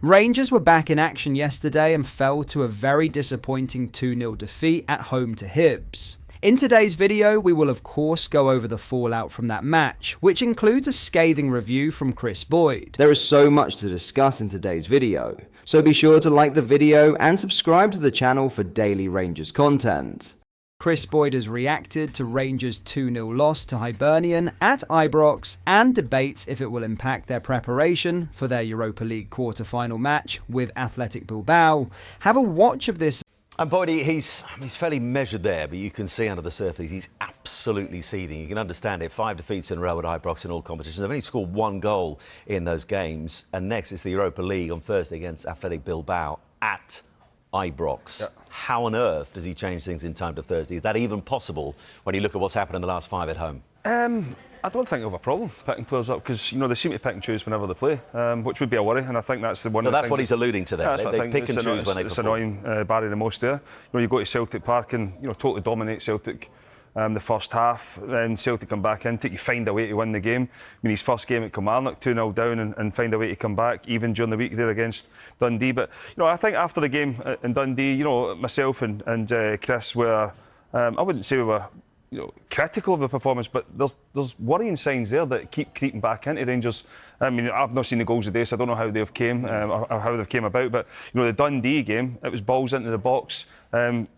Rangers were back in action yesterday and fell to a very disappointing 2-0 defeat at home to Hibs. In today's video, we will of course go over the fallout from that match, which includes a scathing review from Kris Boyd. There is so much to discuss in today's video, so be sure to like the video and subscribe to the channel for daily Rangers content. Kris Boyd has reacted to Rangers' 2-0 loss to Hibernian at Ibrox and debates if it will impact their preparation for their Europa League quarter-final match with Athletic Bilbao. Have a watch of this. And Boyd, he's fairly measured there, but you can see under the surface he's absolutely seething. You can understand it. 5 defeats in a row at Ibrox in all competitions. They've only scored 1 goal in those games. And next is the Europa League on Thursday against Athletic Bilbao at Ibrox. Yeah. How on earth does he change things in time to Thursday? Is that even possible when you look at what's happened in the last 5 at home? I don't think they have a problem picking players up because, they seem to pick and choose whenever they play, which would be a worry, and I think that's the one. No, that's what he's alluding to there. Yeah, they pick and choose when they perform. It's annoying Barry the most there. You go to Celtic Park and totally dominate Celtic the first half, then Celtic come back into it, you find a way to win the game. His first game at Kilmarnock, 2-0 down and find a way to come back, even during the week there against Dundee. But, I think after the game in Dundee, myself and Kris were, I wouldn't say we were critical of the performance, but there's worrying signs there that keep creeping back into Rangers. I've not seen the goals today, so I don't know how they've came or how they've came about. But the Dundee game, it was balls into the box,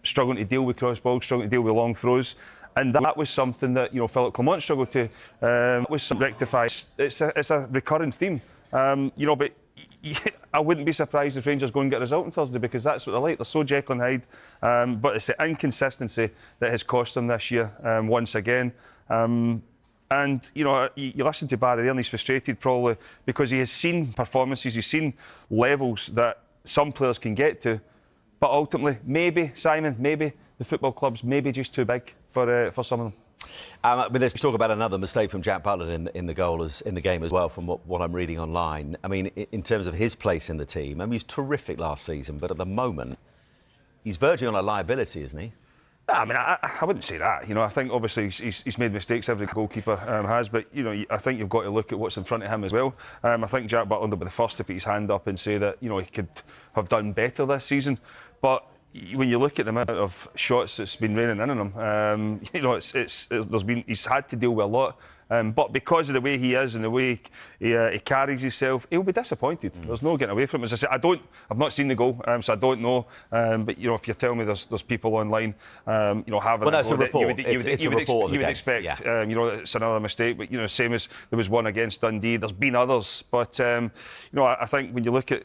struggling to deal with cross balls, struggling to deal with long throws, and that was something that Philip Clement struggled to rectify. It's a recurring theme, but. I wouldn't be surprised if Rangers go and get a result on Thursday because that's what they're like. They're so Jekyll and Hyde. But it's the inconsistency that has cost them this year once again. And, you listen to Barry there and he's frustrated probably because he has seen performances, he's seen levels that some players can get to. But ultimately, maybe, Simon, maybe the football club's maybe just too big for some of them. But let's talk about another mistake from Jack Butland in the game as well, from what I'm reading online. In terms of his place in the team, he's terrific last season, but at the moment, he's verging on a liability, isn't he? I wouldn't say that. I think obviously he's made mistakes, every goalkeeper has, but I think you've got to look at what's in front of him as well. I think Jack Butland will be the first to put his hand up and say that he could have done better this season, but when you look at the amount of shots that's been raining in on him, he's had to deal with a lot. But because of the way he is and the way he carries himself, he'll be disappointed. There's no getting away from it. As I said, I've not seen the goal, so I don't know. But if you're telling me there's people online, having that's a report. It's a report. You would expect, it's another mistake. But same as there was one against Dundee. There's been others, but I think when you look at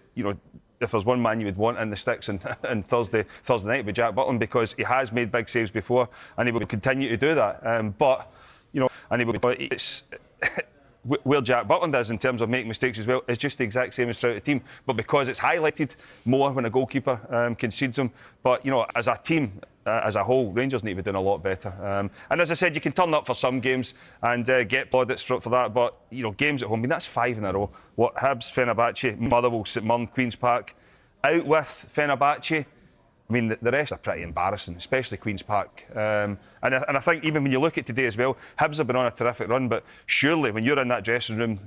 if there's one man you would want in the sticks and Thursday night, it would be Jack Butland because he has made big saves before and he will continue to do that. It's where Jack Butland is in terms of making mistakes as well is just the exact same as throughout the team. But because it's highlighted more when a goalkeeper concedes them. But as a team, as a whole, Rangers need to be doing a lot better. And as I said, you can turn up for some games and get plaudits for that. But games at home, that's 5 in a row. What Hibs, Fenerbahce, Motherwell, St Mirren, Queen's Park, out with Fenerbahce. The rest are pretty embarrassing, especially Queen's Park. And I think even when you look at today as well, Hibs have been on a terrific run, but surely when you're in that dressing room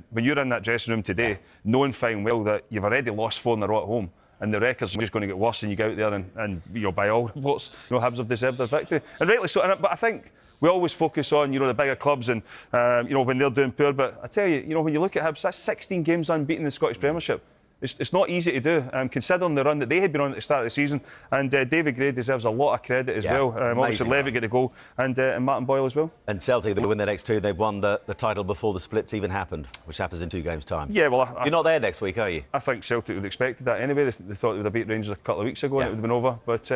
today, knowing fine well that you've already lost 4 in a row at home, and the record's just going to get worse and you go out there and by all reports, Hibs have deserved their victory. And rightly so, but I think we always focus on, the bigger clubs and, when they're doing poor, but I tell you, when you look at Hibs, that's 16 games unbeaten in the Scottish Premiership. It's not easy to do, considering the run that they had been on at the start of the season. And David Gray deserves a lot of credit as well. Obviously, Levitt got the goal, and Martin Boyle as well. And Celtic, they win their next 2. They've won the title before the splits even happened, which happens in 2 games' time. Yeah, well, you're not there next week, are you? I think Celtic would have expected that anyway. They thought they would have beat Rangers a couple of weeks ago and it would have been over. But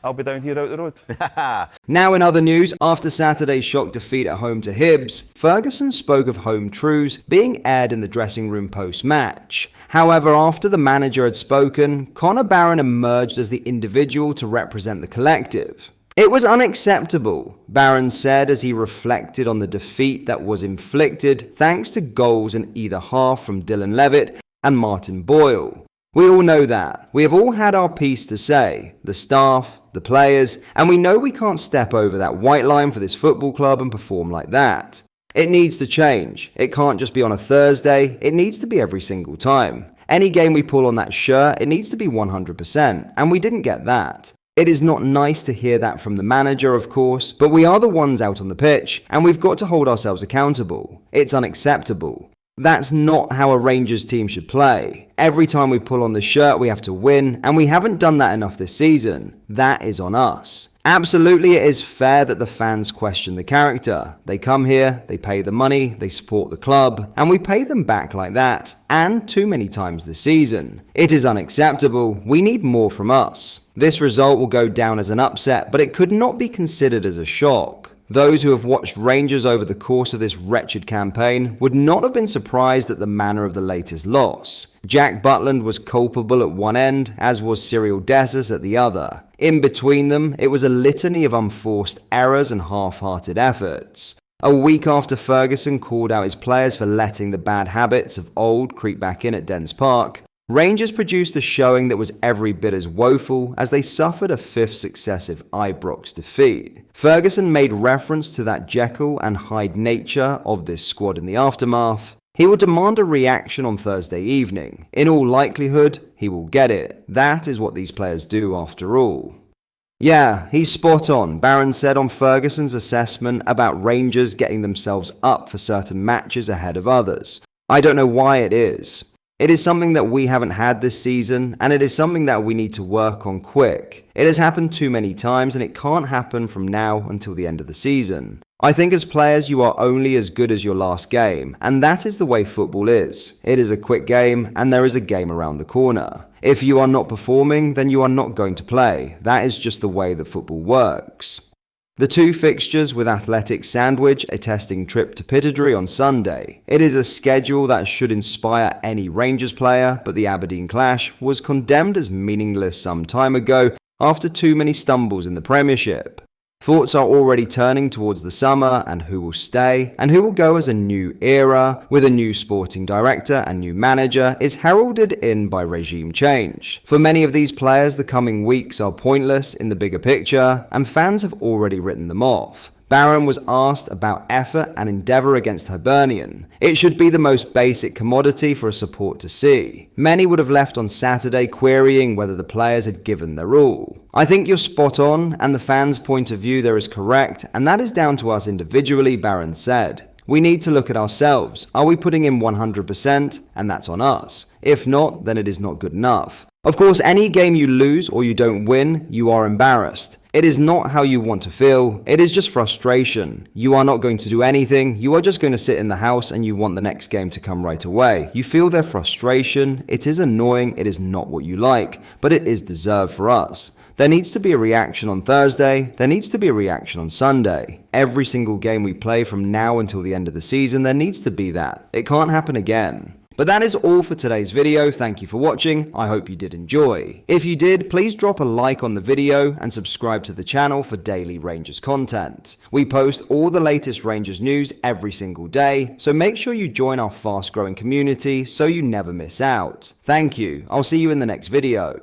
I'll be down here out the road. Now in other news, after Saturday's shock defeat at home to Hibs, Ferguson spoke of home truths being aired in the dressing room post-match. However, after the manager had spoken, Connor Barron emerged as the individual to represent the collective. It was unacceptable, Barron said as he reflected on the defeat that was inflicted thanks to goals in either half from Dylan Levitt and Martin Boyle. We all know that. We have all had our piece to say, the staff, the players, and we know we can't step over that white line for this football club and perform like that. It needs to change. It can't just be on a Thursday, it needs to be every single time. Any game we pull on that shirt, it needs to be 100%, and we didn't get that. It is not nice to hear that from the manager, of course, but we are the ones out on the pitch, and we've got to hold ourselves accountable. It's unacceptable. That's not how a Rangers team should play. Every time we pull on the shirt, we have to win, and we haven't done that enough this season. That is on us. Absolutely, it is fair that the fans question the character. They come here, they pay the money, they support the club, and we pay them back like that, and too many times this season. It is unacceptable. We need more from us. This result will go down as an upset, but it could not be considered as a shock. Those who have watched Rangers over the course of this wretched campaign would not have been surprised at the manner of the latest loss. Jack Butland was culpable at one end, as was Cyril Dessers at the other. In between them, it was a litany of unforced errors and half-hearted efforts. A week after Ferguson called out his players for letting the bad habits of old creep back in at Dens Park, Rangers produced a showing that was every bit as woeful as they suffered a fifth successive Ibrox defeat. Ferguson made reference to that Jekyll and Hyde nature of this squad in the aftermath. He will demand a reaction on Thursday evening. In all likelihood, he will get it. That is what these players do after all. Yeah, he's spot on, Barron said on Ferguson's assessment about Rangers getting themselves up for certain matches ahead of others. I don't know why it is. It is something that we haven't had this season, and it is something that we need to work on quick. It has happened too many times, and it can't happen from now until the end of the season. I think as players you are only as good as your last game, and that is the way football is. It is a quick game, and there is a game around the corner. If you are not performing, then you are not going to play. That is just the way that football works. The two fixtures with Athletic sandwich a testing trip to Pittodrie on Sunday. It is a schedule that should inspire any Rangers player, but the Aberdeen clash was condemned as meaningless some time ago after too many stumbles in the Premiership. Thoughts are already turning towards the summer and who will stay and who will go as a new era with a new sporting director and new manager is heralded in by regime change. For many of these players, the coming weeks are pointless in the bigger picture and fans have already written them off. Barron was asked about effort and endeavour against Hibernian. It should be the most basic commodity for a support to see. Many would have left on Saturday querying whether the players had given their all. I think you're spot on, and the fans' point of view there is correct, and that is down to us individually, Barron said. We need to look at ourselves. Are we putting in 100%? And that's on us. If not, then it is not good enough. Of course, any game you lose or you don't win, you are embarrassed. It is not how you want to feel. It is just frustration. You are not going to do anything. You are just going to sit in the house and you want the next game to come right away. You feel their frustration. It is annoying. It is not what you like, but it is deserved for us. There needs to be a reaction on Thursday. There needs to be a reaction on Sunday. Every single game we play from now until the end of the season, there needs to be that. It can't happen again. But that is all for today's video. Thank you for watching. I hope you did enjoy. If you did, please drop a like on the video and subscribe to the channel for daily Rangers content. We post all the latest Rangers news every single day, so make sure you join our fast growing community so you never miss out. Thank you. I'll see you in the next video.